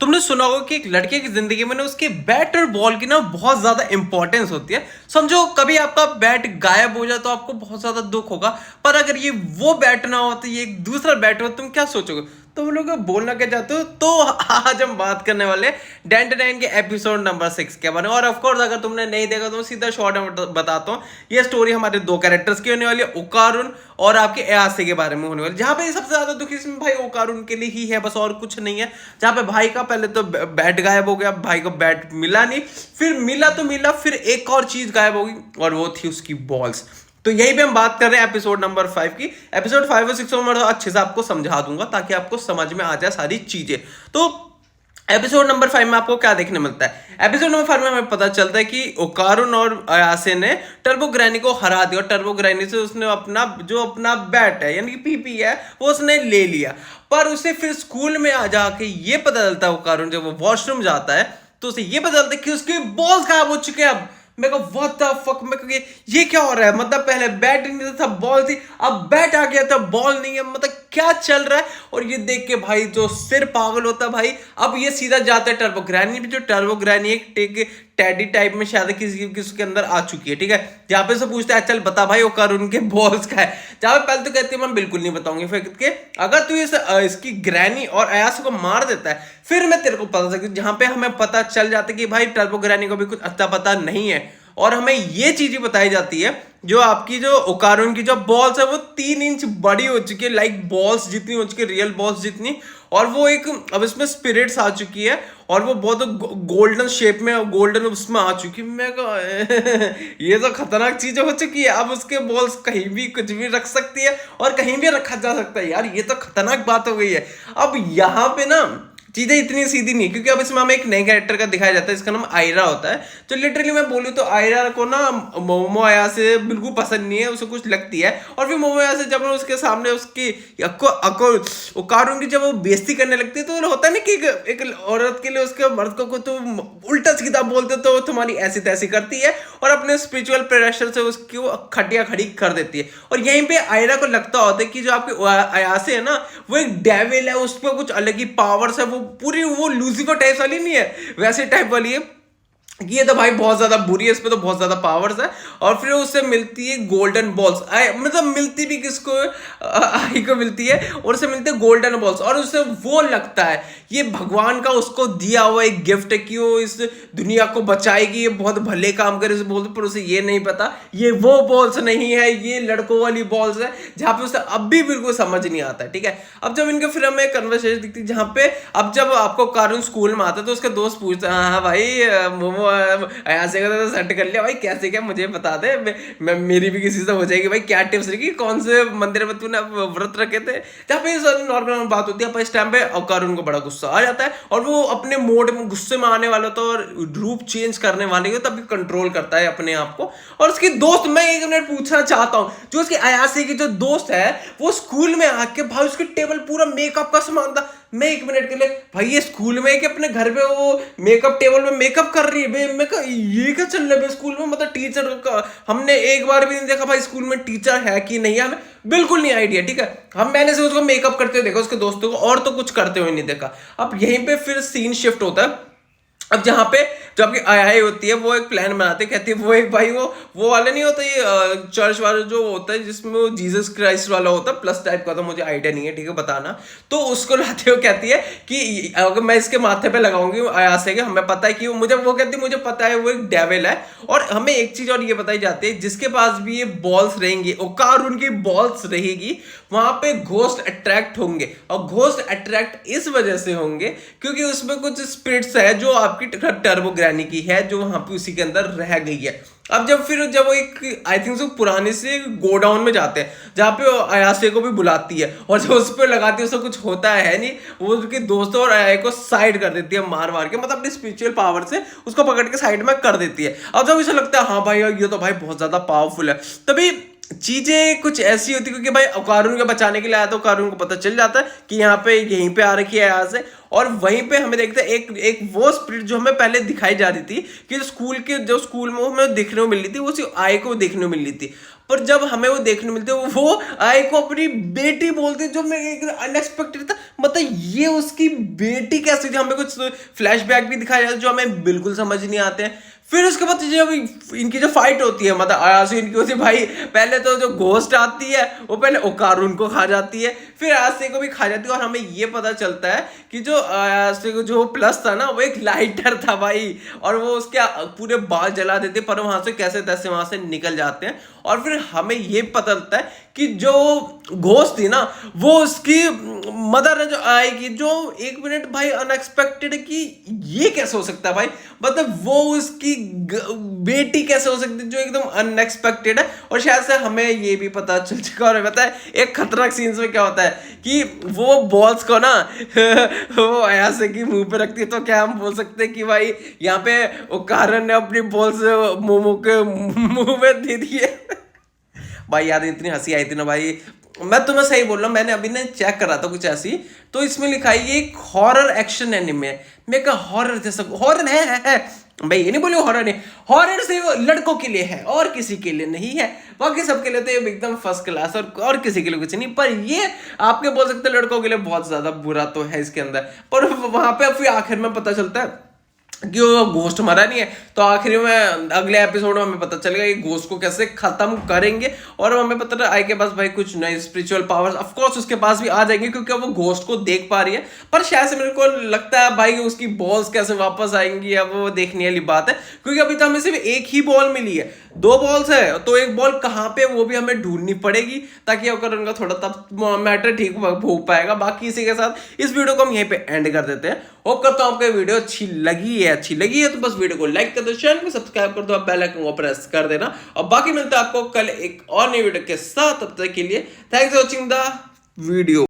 तुमने सुना होगा कि एक लड़के की जिंदगी में ना उसके बैट और बॉल की ना बहुत ज्यादा इंपॉर्टेंस होती है। समझो कभी आपका बैट गायब हो जाए तो आपको बहुत ज्यादा दुख होगा, पर अगर ये वो बैट ना हो तो ये एक दूसरा बैट हो, तुम क्या सोचोगे? तुम लोग बोलना क्या चाहते हो? तो आज हम बात करने वाले डेंट नाइन के एपिसोड नंबर 6 के बारे में। और ऑफकोर्स अगर तुमने नहीं देखा तो सीधा शॉर्ट में बताता हूँ। ये स्टोरी हमारे दो कैरेक्टर्स की होने वाली है, ओकारुन और आपके एआसे के बारे में होने वाली। जहां पे सबसे ज्यादा दुख इसमें भाई ओकारुन के लिए ही है, बस और कुछ नहीं है। जहां पे भाई का पहले तो बैट गायब हो गया, भाई को बैट मिला नहीं, फिर मिला तो मिला, फिर एक और चीज गायब हो गई और वो थी उसकी बॉल्स। तो यही पे हम बात कर रहे हैं एपिसोड नंबर 5 की। एपिसोड 5 और 6 में अच्छे से आपको समझा दूंगा ताकि आपको समझ में आ जाए सारी चीजें। तो एपिसोड नंबर 5 में आपको क्या देखने मिलता है? एपिसोड नंबर 5 में हमें पता चलता है कि ओकारुन और अयासे ने टर्बो ग्रैनी को हरा दिया और टर्बो ग्रैनी से उसने अपना बैट है यानी कि पीपी है वो उसने ले लिया। पर उसे फिर स्कूल में आ जाके ये पता चलता है, ओकारुन जब वो वॉशरूम जाता है तो उसे ये पता चलता है कि उसके बॉल्स गायब हो चुके हैं। अब मैं कहा व्हाट द फक, मैं कहा ये क्या हो रहा है? मतलब पहले बैट नहीं था, बॉल थी, अब बैट आ गया था, बॉल नहीं है, मतलब क्या चल रहा है? और ये देख के भाई जो सिर पागल होता है भाई। अब ये सीधा जाता है टर्बो ग्रैनी भी, जो टर्बो ग्रैनी एक टैडी टाइप में शायद किसी के अंदर आ चुकी है, ठीक है। जहां पे से पूछता है चल बता भाई ओकारुन के बॉल्स का है। जहां पे पहले तो कहती है मैं बिल्कुल नहीं बताऊंगी, फिर के अगर तू इसकी ग्रैनी और अयास को मार देता है फिर मैं तेरे को पता सकती। जहां पे हमें पता चल जाता है कि भाई टर्बो ग्रैनी को भी कुछ अच्छा पता नहीं है और हमें ये चीज बताई जाती है जो आपकी जो ओकारुन की जो बॉल्स है वो 3 इंच बड़ी हो चुकी है, लाइक बॉल्स जितनी हो चुकी है, रियल बॉल्स जितनी। और वो एक अब इसमें स्पिरिट्स आ चुकी है और वो बहुत गोल्डन शेप में, गोल्डन उसमें आ चुकी है। मैं ये तो खतरनाक चीजें हो चुकी है। अब उसके बॉल्स कहीं भी कुछ भी रख सकती है और कहीं भी रखा जा सकता है। यार ये तो खतरनाक बात हो गई है। अब यहाँ पे ना चीजें इतनी सीधी नहीं, क्योंकि अब इसमें हमें एक नए कैरेक्टर का दिखाया जाता है, इसका नाम आयरा होता है। तो लिटरली मैं बोलूँ तो आयरा को ना मोमो आया से बिल्कुल पसंद नहीं है, उसे कुछ लगती है। और फिर मोमो आया से जब उसके सामने उसकी ओकारुन की जब वो बेइज्जती करने लगती है तो होता है ना कि एक औरत के लिए उसके मर्द को तुम उल्टा सीधा बोलते तो तुम्हारी ऐसी तैसी करती है और अपने स्पिरिचुअल प्रेशर से उसकी वो खटिया खड़ी कर देती है। और यहीं पे आयरा को लगता होता है कि जो आपके अयासे है ना वो एक डेविल है, उस पर कुछ अलग ही पावर्स है, वो पूरी वो लूसीफर टाइप वाली नहीं है, वैसे टाइप वाली है। ये तो भाई बहुत ज्यादा बुरी है, इस पे तो बहुत ज्यादा पावर्स है। और फिर उससे मिलती है गोल्डन बॉल्स, मतलब मिलती भी किसको, आई को मिलती है और उसे मिलते हैं गोल्डन बॉल्स। और उसे वो लगता है ये भगवान का उसको दिया हुआ एक गिफ्ट है कि वो इस दुनिया को बचाएगी, ये बहुत भले काम करे उसे बोलते, पर उसे ये नहीं पता ये वो बॉल्स नहीं है, ये लड़कों वाली बॉल्स है। जहां पे उसे अब भी बिल्कुल समझ नहीं आता है, ठीक है। अब जब इनके फिर हमें कन्वर्सेशन दिखती है जहां पे अब जब आपको कारून स्कूल में आता है तो उसके दोस्त पूछते हैं हाँ भाई मोमो ऐसे तो सेट कर लिया भाई, कैसे क्या मुझे बता दे, मैं मेरी भी किसी से हो जाएगी भाई, क्या टिप्स रही, कौन से मंदिर में तूने व्रत रखे थे। जहाँ पे नॉर्मल बात होती है, पर इस टाइम पे कारून को बड़ा गुस्सा आ जाता है और वो अपने मोड में गुस्से में आने वाला था और रूप चेंज करने वाले तभी कंट्रोल करता है अपने आप को। और उसकी दोस्त, मैं 1 मिनट पूछना चाहता हूँ, जो उसकी अयासी की जो दोस्त है वो स्कूल में आके भाई उसके टेबल पूरा मेकअप का सामान था। मैं 1 मिनट के लिए भाई ये स्कूल में कि अपने घर पे वो मेकअप टेबल में मेकअप कर रही है, मैं कहा ये क्या चल रहा है स्कूल में? मतलब टीचर का हमने एक बार भी नहीं देखा भाई स्कूल में टीचर है कि नहीं है, हमें बिल्कुल नहीं आइडिया, ठीक है। मैंने से उसको मेकअप करते हुए देखा, उसके दोस्तों को, और तो कुछ करते हुए नहीं देखा। अब यहीं पे फिर सीन शिफ्ट होता है। अब जहां पे जो आपकी आई होती है वो एक प्लान बनाते, कहती है वो एक भाई वो वाला नहीं होता ये चर्च वाला जो होता है जिसमें वो जीसस क्राइस्ट वाला होता है, प्लस टाइप का, तो मुझे आइडिया नहीं है, ठीक है, बताना। तो उसको लाते हुए कहती है कि अगर मैं इसके माथे पे लगाऊंगी आयासे के, हमें पता है कि मुझे वो कहती है मुझे पता है वो एक डेविल है। और हमें एक चीज और ये बताई जाती है, जिसके पास भी ये बॉल्स रहेंगी, ओकारुन की बॉल्स रहेगी, वहां पे घोस्ट अट्रैक्ट होंगे। और घोस्ट अट्रैक्ट इस वजह से होंगे क्योंकि उसमें कुछ स्पिरिट्स है जो आपकी टर्बो ग्रैनी की है, जो वहां पे उसी के अंदर रह गई है। अब जब वो एक आई थिंक सो पुराने से गोडाउन में जाते हैं जहां पे अयासे को भी बुलाती है और जब उस पर लगाती है उसको कुछ होता है नहीं, वो उसके दोस्तों और अयासे को साइड कर देती है मार मार के, मतलब अपनी स्पिरिचुअल पावर से उसको पकड़ के साइड में कर देती है। अब जब इसे लगता है हाँ भाई ये तो भाई बहुत ज्यादा पावरफुल है, तभी चीजें कुछ ऐसी होती, क्योंकि भाई कारून को बचाने के लिए आया तो कारून को पता चल जाता है कि यहाँ पे यहीं पे आ रखी है यहाँ से। और वहीं पे हमें देखते हैं एक वो स्पिरिट जो हमें पहले दिखाई जा रही थी कि जो स्कूल में हमें देखने को मिल रही थी, वो सिर्फ आई को देखने को मिल रही थी। पर जब हमें वो देखने मिलते हैं वो आई को अपनी बेटी बोलते हैं, जो मैं एक अनएक्सपेक्टेड था। मतलब ये उसकी बेटी कैसे थी, हमें कुछ फ्लैशबैक भी दिखाया जाता है जो हमें बिल्कुल समझ नहीं आते हैं। फिर उसके बाद जब इनकी जो फाइट होती है, मतलब आयासु इनकी होती है भाई, पहले तो जो घोस्ट आती है वो पहले ओकारुन को खा जाती है, फिर आयासे को भी खा जाती है। और हमें ये पता चलता है कि जो आयासे को जो प्लस था ना वो एक लाइटर था भाई, और वो उसके पूरे बाल जला देते, पर वहां से कैसे तैसे वहां से निकल जाते हैं। और फिर हमें ये पता चलता है कि जो घोस्ट थी ना वो उसकी मदर है जो आएगी, जो 1 मिनट भाई अनएक्सपेक्टेड कि ये कैसे हो सकता है भाई, मतलब वो उसकी बेटी कैसे हो सकती है, जो एकदम अनएक्सपेक्टेड है। और शायद से हमें ये भी पता चल चुका, और पता है एक खतरनाक सीन्स में क्या होता है कि वो बॉल्स को ना वो ऐसे की मुंह पे रखती है, तो क्या हम बोल सकते हैं कि भाई यहाँ पे ओकारा ने अपनी बॉल्स मोमो के मुंह में दे दी है। भाई यार इतनी हंसी आई थी ना भाई, मैं तुम्हें सही बोल रहा हूँ, मैंने अभी ना चेक करा था कुछ ऐसी, तो इसमें लिखा है ये एक हॉरर एक्शन एनिमे है। मैं कहा हॉरर जैसा, हॉरर है भाई, ये नहीं बोलिए हॉरर नहीं, हॉरर से वो लड़कों के लिए है और किसी के लिए नहीं है, बाकी सबके लिए तो ये एकदम फर्स्ट क्लास, और किसी के लिए कुछ नहीं। पर ये आपके बोल सकते लड़कों के लिए बहुत ज्यादा बुरा तो है इसके अंदर। पर वहां पे फिर आखिर में पता चलता है कि वो घोस्ट मरा नहीं है, तो आखिरी में अगले एपिसोड में हमें पता चलेगा ये घोस्ट को कैसे खत्म करेंगे। और हमें पता है आई के पास भाई कुछ नए स्पिरिचुअल पावर्स ऑफ कोर्स उसके पास भी आ जाएंगे, क्योंकि वो घोस्ट को देख पा रही है। पर शायद से मेरे को लगता है भाई उसकी बॉल्स कैसे वापस आएंगी, अब वो देखने वाली बात है, क्योंकि अभी तो हमें सिर्फ एक ही बॉल मिली है, 2 बॉल्स है, तो एक बॉल कहाँ पे वो भी हमें ढूंढनी पड़ेगी, ताकि अगर उनका थोड़ा तब मैटर ठीक हो पाएगा। बाकी इसी के साथ इस वीडियो को हम यहीं पे एंड कर देते हैं। होप करता हूं आपको वीडियो अच्छी लगी है तो बस वीडियो को लाइक कर दो, चैनल को सब्सक्राइब कर दो, बेल आइकन को प्रेस कर देना। और बाकी मिलते हैं आपको कल एक और नई वीडियो के साथ, तब तक के लिए thanks for watching the video.